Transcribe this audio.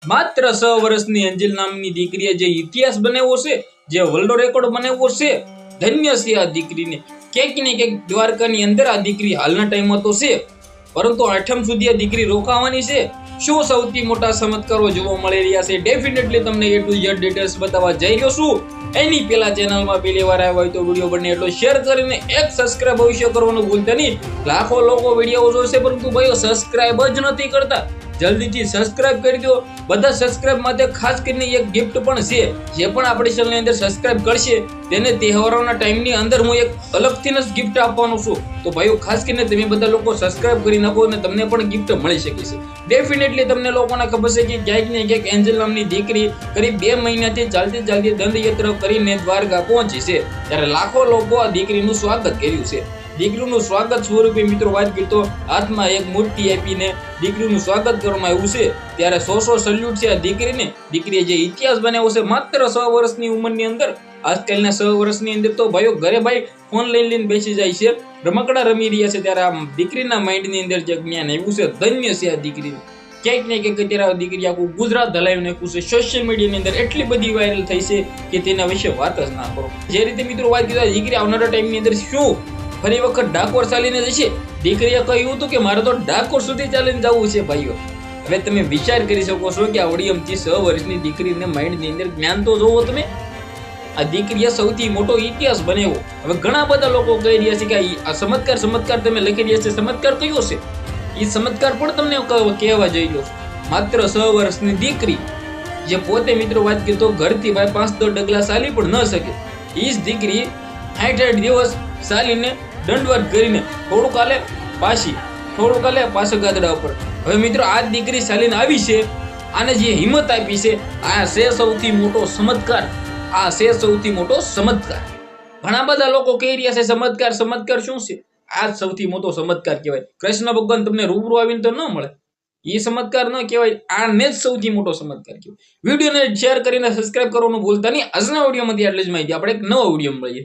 માત્ર 6 વર્ષની એન્જલ નામની દીકરીએ જે ઇતિહાસ બનાવ્યો છે, જે વર્લ્ડ રેકોર્ડ બનાવ્યો છે, ધન્ય છે આ દીકરીને. ક્યાંક ને ક્યાંક દ્વારકાની અંદર આ દીકરી હાલના ટાઈમમાં તો છે, પરંતુ 8મ સુધી આ દીકરી રોકાવાની છે. શું સૌથી મોટા ચમત્કારો જોવા મળી રહ્યા છે, ડેફિનેટલી તમને A to Z ડિટેલ્સ બતાવવા જઈ રહ્યો છું. એની પહેલા ચેનલમાં પહેલી વાર આવ્યા હોય તો વિડીયો બને એટલો શેર કરીને એક સબસ્ક્રાઇબ અવશ્ય કરવાનું ભૂલતા નહીં. લાખો લોકો વિડીયો જોશે પરંતુ ભાઈઓ સબસ્ક્રાઇબ જ નથી કરતા. જલ્દીથી સબસ્ક્રાઇબ કરી દો. બધા સબસ્ક્રાઇબ માટે ખાસ કરીને એક ગિફ્ટ પણ છે. જે પણ આપણી ચેનલની અંદર સબસ્ક્રાઇબ કરશે તેને તહેવારોના ટાઈમની અંદર હું એક અલગથી જ ગિફ્ટ આપવાનો છું. તો ભાઈઓ ખાસ કરીને તમે બધા લોકો સબસ્ક્રાઇબ કરી નાખો અને તમને પણ ગિફ્ટ મળી શકે છે. ડેફિનેટલી તમને લોકોને ખબર છે કે ક્યાંક ને ક્યાંક એન્જલ નામની દીકરી કરીબ 2 મહિનાથી ચાલતી દંડયાત્રા કરીને દ્વારકા પહોંચી છે. ત્યારે લાખો લોકો આ દીકરીનું સ્વાગત કર્યું છે. દીકરીનું સ્વાગત સ્વરૂપે મિત્રો વાત કરીએ તો હાથમાં એક મૂર્તિ આપીને દીકરીનું સ્વાગત કરવામાં આવ્યું છે. ત્યારે 100 સલ્યુટ છે આ દીકરીને. દીકરીએ જે ઇતિહાસ બનાવ્યો છે માત્ર 6 વર્ષની ઉંમરની અંદર. આજકાલના 6 વર્ષની અંદર તો ભાઈઓ ઘરે ભાઈ ફોન લઈને બેસી જાય છે, રમકડા રમી રહ્યા છે. ત્યારે આ દીકરીના માઇન્ડની અંદર જે જ્ઞાન આવ્યું છે, ધન્ય છે આ દીકરીને. ક્યાંક ને ક્યાંક અત્યારે આ દીકરી આખું ગુજરાત હલાવી નાખ્યું છે. સોશિયલ મીડિયાની અંદર એટલી બધી વાયરલ થઈ છે કે તેના વિશે વાત જ ના કરો. જે રીતે મિત્રો વાત કરીએ દીકરી આવનારા ટાઈમની અંદર શું ફરી વખત ડાકોર ચાલીને જશે. દીકરીએ કહ્યું હતું કે મારે તો ડાકોર સુધી ચાલીને જવું છે. ભાઈઓ હવે તમે વિચાર કરી શકો છો કે આવડી અમથી 6 વર્ષની દીકરીને માઇન્ડની અંદર જ્ઞાન તો જોવો તમે. આ દીકરીએ સૌથી મોટો ઇતિહાસ બનાવ્યો. હવે ઘણા બધા લોકો કહી રહ્યા છે કે આ ચમત્કાર તમે લખી રહ્યા છે, ચમત્કાર કયો છે? એ ચમત્કાર પણ તમને કહેવા જઈ રહ્યો. માત્ર 6 વર્ષની દીકરી જે પોતે મિત્રો વાત કરીએ તો ઘરથી ભાઈ 5-10 ડગલા ચાલી પણ ન શકે. એ જ દીકરી 60 દિવસ ચાલીને દંડવત કરીને થોડુંક હાલે પાછળ ગાદડા ઉપર. હવે મિત્રો આ દીકરી ચાલીને આવી છે. આને જે હિંમત આપી છે આ છે સૌથી મોટો ચમત્કાર. ઘણા બધા લોકો કહી રહ્યા છે ચમત્કાર શું છે? આ સૌથી મોટો ચમત્કાર કહેવાય. કૃષ્ણ ભગવાન તમને રૂબરૂ આવીને તો ન મળે. એ ચમત્કાર ન કહેવાય, આને જ સૌથી મોટો ચમત્કાર કહેવાય. વિડીયોને શેર કરીને સબસ્ક્રાઇબ કરવાનું ભૂલતા નહીં. આજના વિડીયોમાંથી આટલી જ માહિતી. આપણે એક નવા વિડીયો મળીએ.